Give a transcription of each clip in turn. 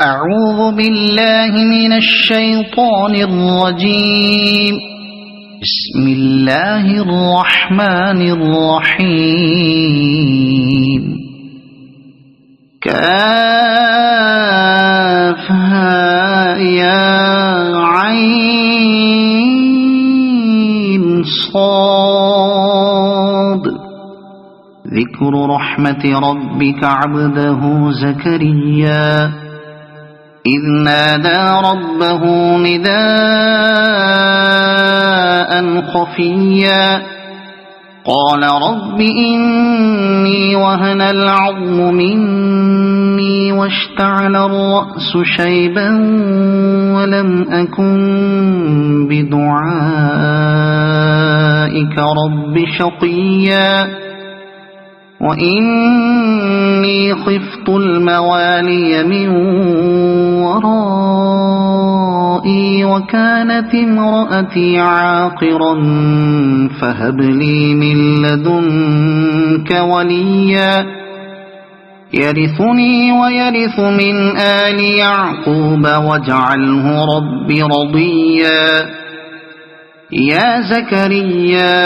أعوذ بالله من الشيطان الرجيم. بسم الله الرحمن الرحيم. كافها يا عين صاد. ذكر رحمة ربك عبده زكريا إذ نادى ربه نداء خفيا قال رب إني وهن العظم مني واشتعل الرأس شيبا ولم أكن بدعائك رب شقيا وإني خفت الموالي من ورائي وكانت امرأتي عاقرا فهب لي من لدنك وليا يرثني ويرث من آل يعقوب واجعله رب رضيا. يا زكريا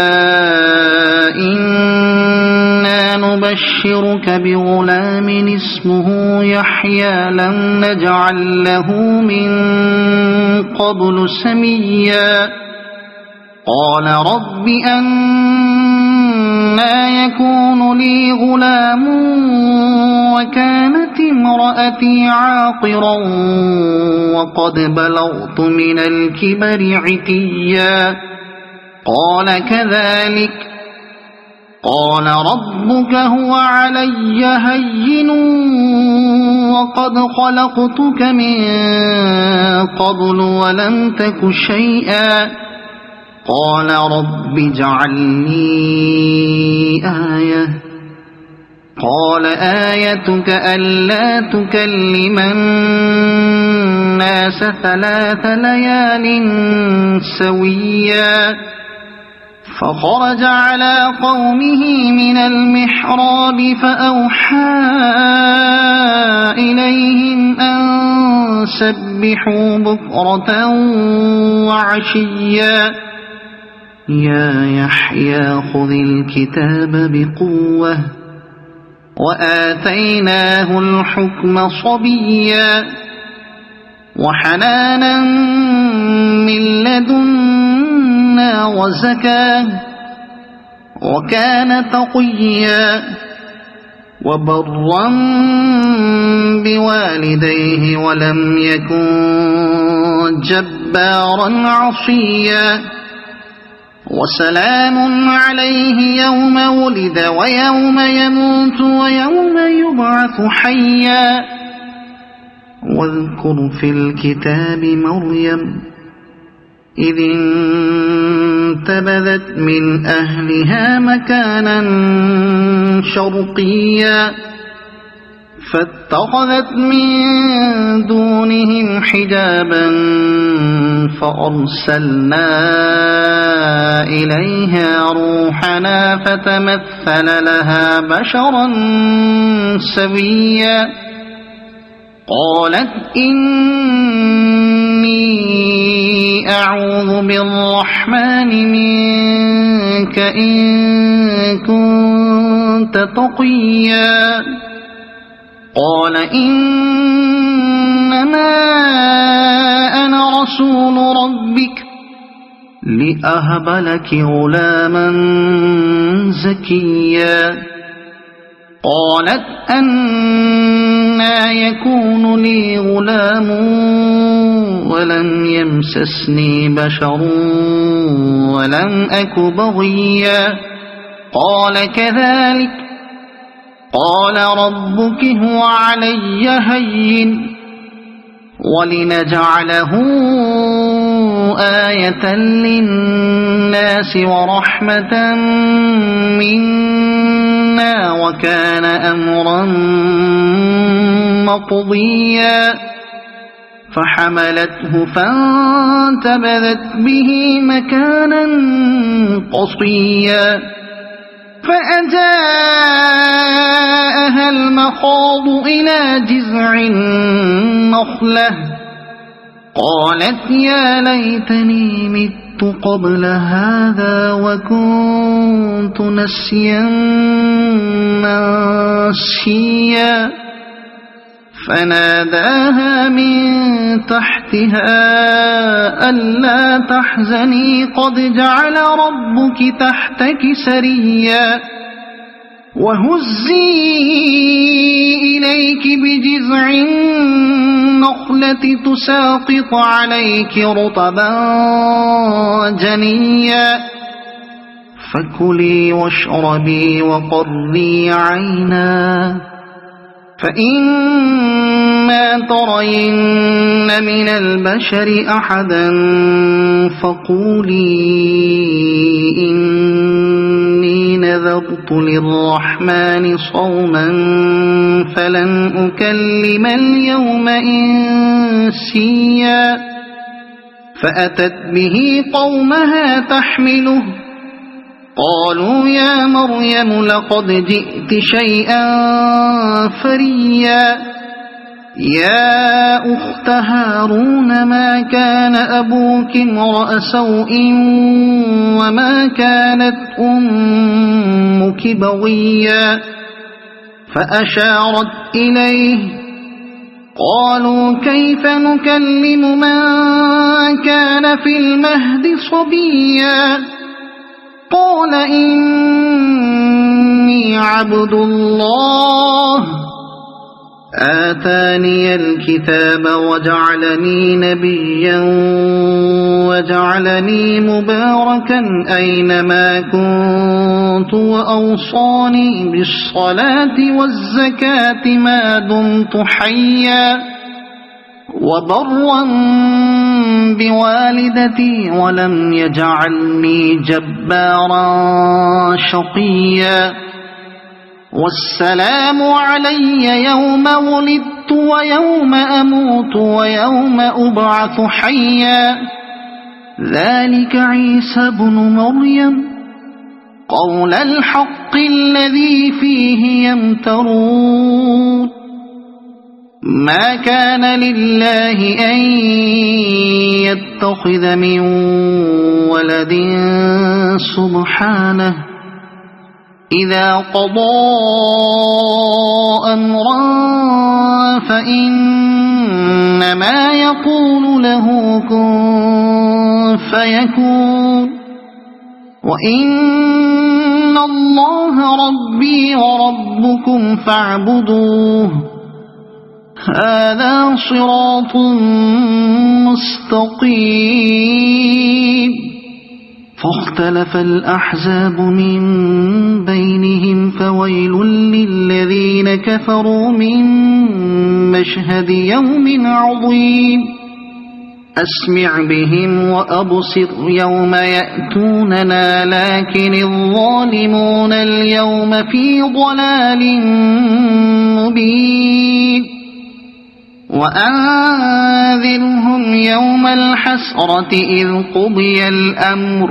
إنا نبشرك بغلام اسمه يحيى لم نجعل له من قبل سميا قال رب أنى يكون لي غلام وكانت امرأتي عاقرا وقد بلغت من الكبر عتيا قال كذلك قال ربك هو علي هين وقد خلقتك من قبل ولم تك شيئا قال رب اجعل لي آية قال آيتك ألا تكلم الناس 3 ليال سويا فخرج على قومه من المحراب فأوحى إليهم أن سبحوا بكرة وعشيا يا يحيى خذ الكتاب بقوة وآتيناه الحكم صبيا وحنانا من لدنا وزكاة وكان تقيا وبرا بوالديه ولم يكن جبارا عصيا وسلام عليه يوم ولد ويوم يموت ويوم يبعث حيا واذكر في الكتاب مريم إذ انتبذت من أهلها مكانا شرقيا فاتخذت من دونهم حجابا فأرسلنا إليها روحنا فتمثل لها بشرا سويا قالت إني أعوذ بالرحمن منك إن كنت تقيا قال إنما أنا رسول ربك لأهب لك غلاما زكيا قالت أنى يكون لي غلام ولم يمسسني بشر ولم أك بغيا قال كذلك قال ربك هو علي هين ولنجعله آية للناس ورحمة منا وكان أمرا مقضيا فحملته فانتبذت به مكانا قصيا فأجاءها المخاض إلى جذع النخلة النخلة قالت يا ليتني مت قبل هذا وكنت نسيا منسيا فناداها من تحتها ألا تحزني قد جعل ربك تحتك سريا وهزي إليك بجذع النخلة تساقط عليك رطبا جنيا فكلي واشربي وقري عينا فإما ترين من البشر أحدا فقولي إني نذرت للرحمن صوما فلن أكلم اليوم إنسيا فأتت به قومها تحمله قالوا يا مريم لقد جئت شيئا فريا يا أخت هارون ما كان أبوك امرأ سوء وما كانت أمك بغيا فأشارت إليه قالوا كيف نكلم من كان في المهد صبيا قال إني عبد الله آتاني الكتاب وجعلني نبيا وجعلني مباركا أينما كنت وأوصاني بالصلاة والزكاة ما دمت حيا وبرا بوالدتي ولم يجعلني جبارا شقيا والسلام علي يوم ولدت ويوم أموت ويوم أبعث حيا ذلك عيسى بن مريم قول الحق الذي فيه يمترون ما كان لله أن يتخذ من ولد سبحانه إذا قضى أمرا فإنما يقول له كن فيكون وإن الله ربي وربكم فاعبدوه هذا صراط مستقيم فاختلف الأحزاب من بينهم فويل للذين كفروا من مشهد يوم عظيم أسمع بهم وأبصر يوم يأتوننا لكن الظالمون اليوم في ضلال مبين وأنذرهم يوم الحسرة إذ قضي الأمر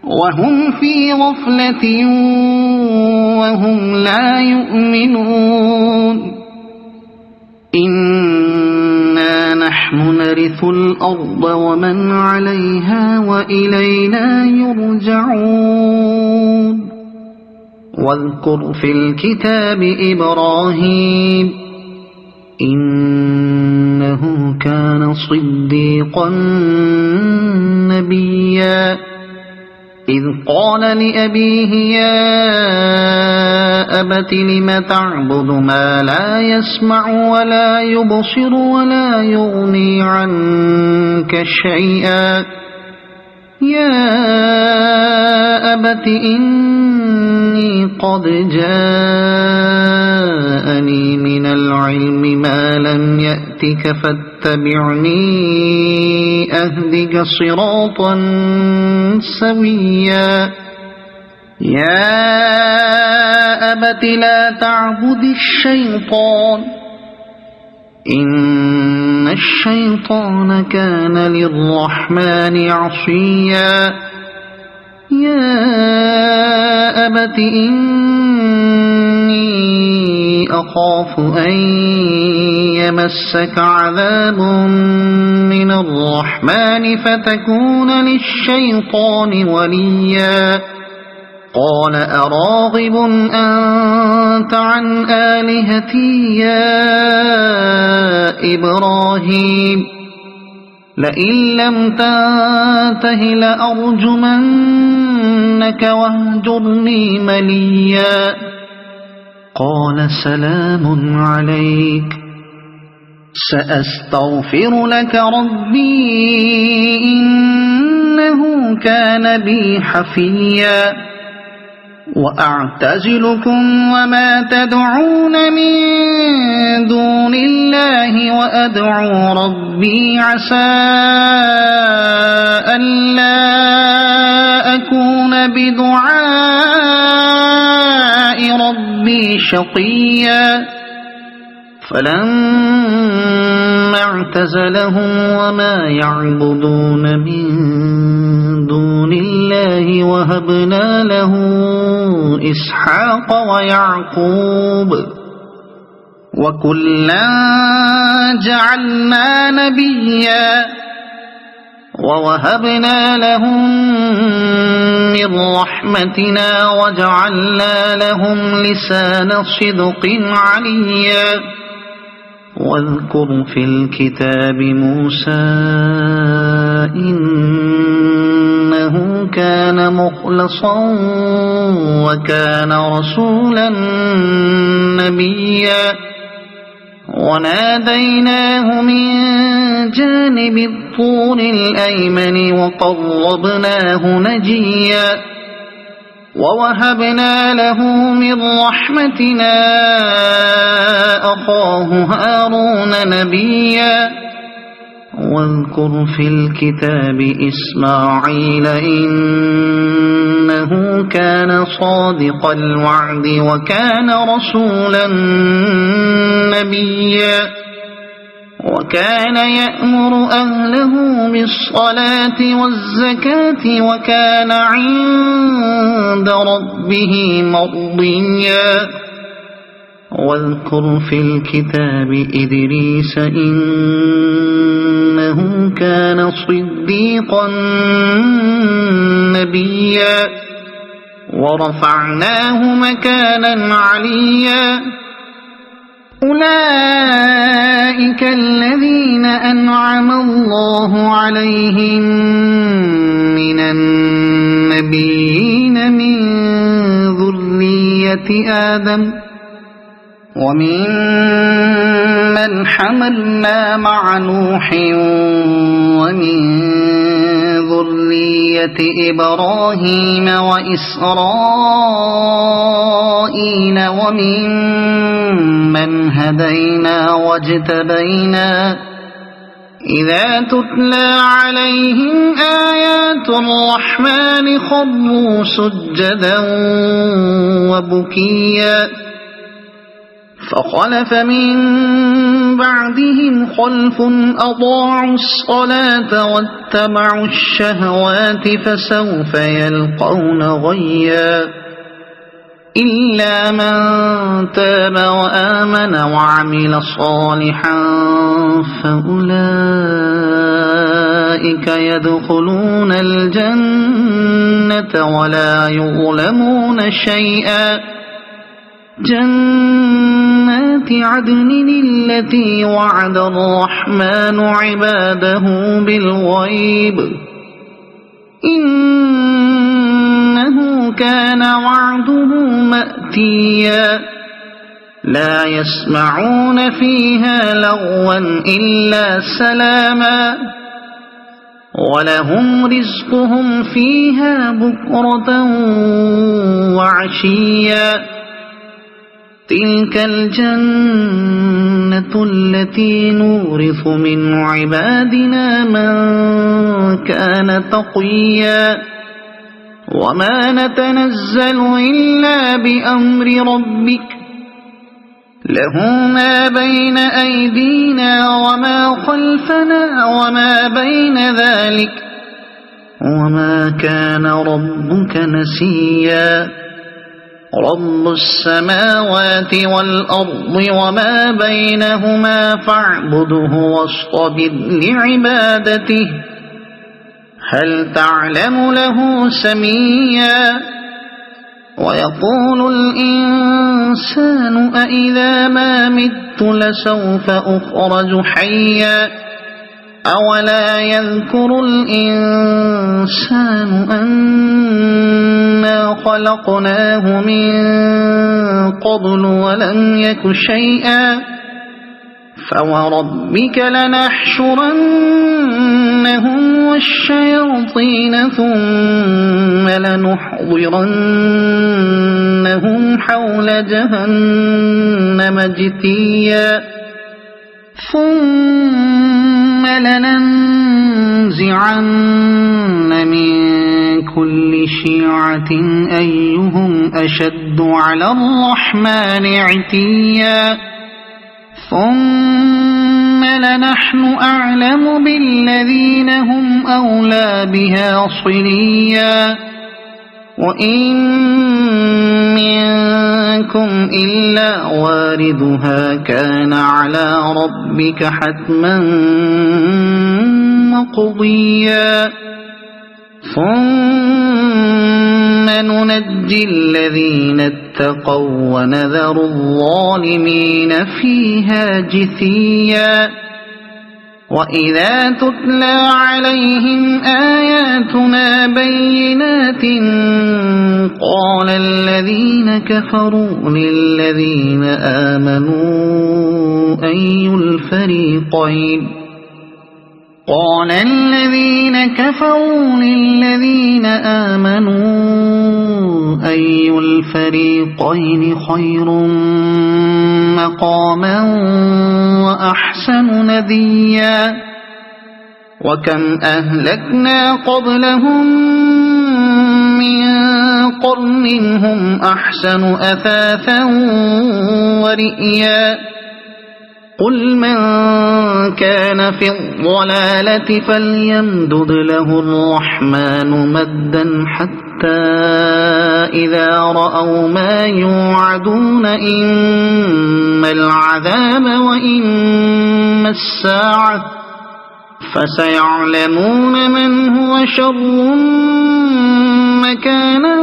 وهم في غفلة وهم لا يؤمنون إنا نحن نرث الأرض ومن عليها وإلينا يرجعون واذكر في الكتاب إبراهيم إنه كان صديقا نبيا إذ قال لأبيه يا أبت لم تعبد ما لا يسمع ولا يبصر ولا يغني عنك شيئا يا أبت إني قد جاءني من العلم ما لم يأتك فاتبعني أهدك صراطا سويا يا أبت لا تعبد الشيطان إن الشيطان كان للرحمن عصيا يا أبت إني أخاف أن يمسك عذاب من الرحمن فتكون للشيطان وليا قال أراغب أنت عن آلهتي يا إبراهيم لئن لم تنته لأرجمنك واهجرني مليا قال سلام عليك سأستغفر لك ربي إنه كان بي حفيا وأعتزلكم وما تدعون من دون الله وأدعو ربي عسى ألا أكون بدعاء ربي شقيا فلما اعتزلهم وما يعبدون من دون الله وهبنا له إسحاق ويعقوب وكلا جعلنا نبيا ووهبنا لهم من رحمتنا وجعلنا لهم لسان صدق عليا واذكر في الكتاب موسى إنه كان مخلصا وكان رسولا نبيا وناديناه من جانب الطور الأيمن وقربناه نجيا ووهبنا له من رحمتنا أخاه هارون نبيا واذكر في الكتاب إسماعيل إنه كان صادق الوعد وكان رسولا نبيا وكان يأمر أهله بالصلاة والزكاة وكان عند ربه مرضيا واذكر في الكتاب إدريس إنه كان صديقا نبيا ورفعناه مكانا عليا أولئك الذين أنعم الله عليهم من النبيين من ذرية آدم ومن من حملنا مع نوح ومن ذرية إبراهيم وإسرائيل ومن من هدينا واجتبينا إذا تتلى عليهم آيات الرحمن خروا سجدا وبكيا فخلف من بعدهم خلف أضاعوا الصلاة واتبعوا الشهوات فسوف يلقون غيا إلا من تاب وآمن وعمل صالحا فأولئك يدخلون الجنة ولا يظلمون شيئا جنات عدن التي وعد الرحمن عباده بالغيب إنه كان وعده مأتيا لا يسمعون فيها لغوا إلا سلاما ولهم رزقهم فيها بكرة وعشيا تلك الجنة التي نورث من عبادنا من كان تقيا وما نتنزل إلا بأمر ربك له ما بين أيدينا وما خلفنا وما بين ذلك وما كان ربك نسيا رب السماوات والأرض وما بينهما فاعبده واصطبر لعبادته هل تعلم له سميا ويقول الإنسان أإذا ما مت لسوف أخرج حيا أولا يذكر الإنسان أنا خلقناه من قبل ولم يك شيئا فوربك لنحشرنهم والشياطين ثم لنحضرنهم حول جهنم جثيا ثم لننزعن من كل شيعة أيهم أشد على الرحمن عتيا ثم لنحن أعلم بالذين هم أولى بها صليا وإن منكم إلا واردها كان على ربك حتما مقضيا ثم ننجي الذين اتقوا ونذر الظالمين فيها جثيا وإذا تتلى عليهم آياتنا بينات قال الذين كفروا للذين آمنوا أي الفريقين خير مقاما وأحسن نديا وكم أهلكنا قبلهم من قرن هم أحسن أثاثا ورئيا قل من كان في الضلالة فليمدد له الرحمن مدا حتى إذا رأوا ما يوعدون إما العذاب وإما الساعة فسيعلمون من هو شر مكانا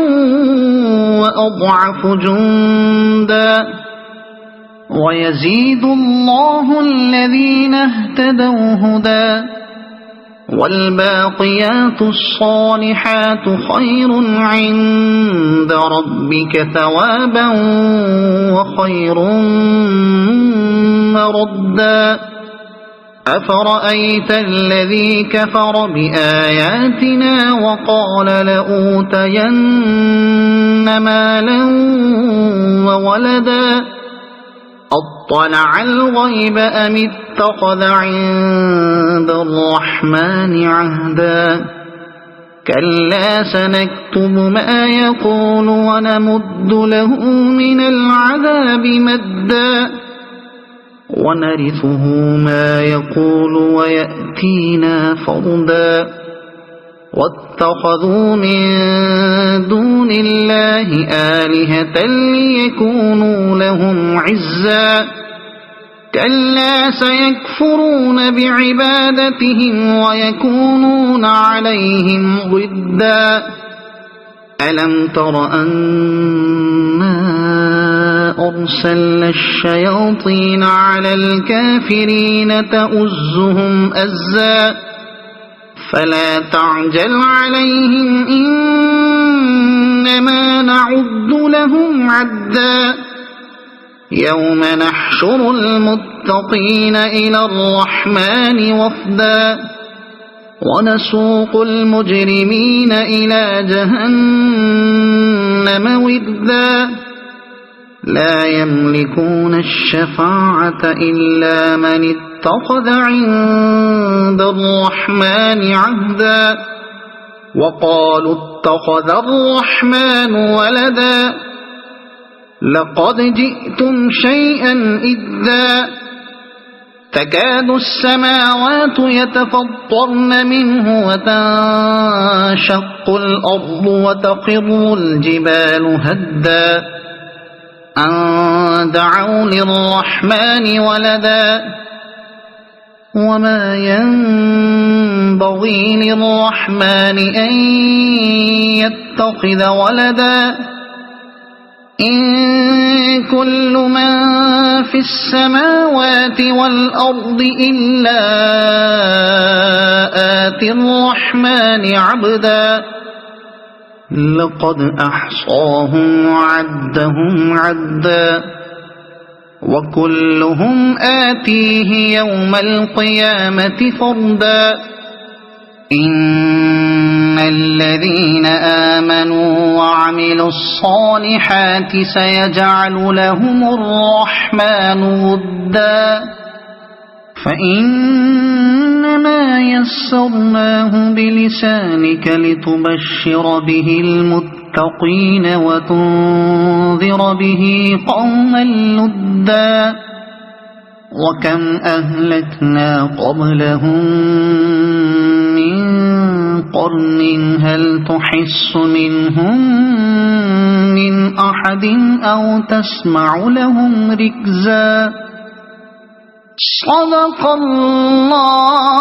وأضعف جندا ويزيد الله الذين اهتدوا هدى والباقيات الصالحات خير عند ربك ثوابا وخير مردا أفرأيت الذي كفر بآياتنا وقال لأوتين مالا وولدا أطلع الغيب أم اتخذ عند الرحمن عهدا كلا سنكتب ما يقول ونمد له من العذاب مدا ونرثه ما يقول ويأتينا فردا واتخذوا من دون الله آلهة ليكونوا لهم عزا كلا سيكفرون بعبادتهم ويكونون عليهم ضدا ألم تر أنا أرسلنا الشياطين على الكافرين تؤزهم أزا فلا تعجل عليهم إنما نعد لهم عدا يوم نحشر المتقين إلى الرحمن وفدا ونسوق المجرمين إلى جهنم وردا لا يملكون الشفاعة إلا من اتخذ عند الرحمن عهدا وقالوا اتخذ الرحمن ولدا لقد جئتم شيئا إدا تكاد السماوات يتفطرن منه وتنشق الأرض وتخر الجبال هدا أن دعوا للرحمن ولدا وما ينبغي للرحمن أن يتخذ ولدا إن كل من في السماوات والأرض إلا آتي الرحمن عبدا لقد أحصاهم وعدهم عدا وكلهم آتيه يوم القيامة فردا إن الذين آمنوا وعملوا الصالحات سيجعل لهم الرحمن ودا فإنما يسرناه بلسانك لتبشر به المتقين وتنذر به قوما لدا وكم أهلكنا قبلهم من قرن هل تحس منهم من أحد أو تسمع لهم ركزا صدق الله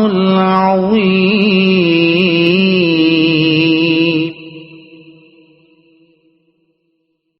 العظيم.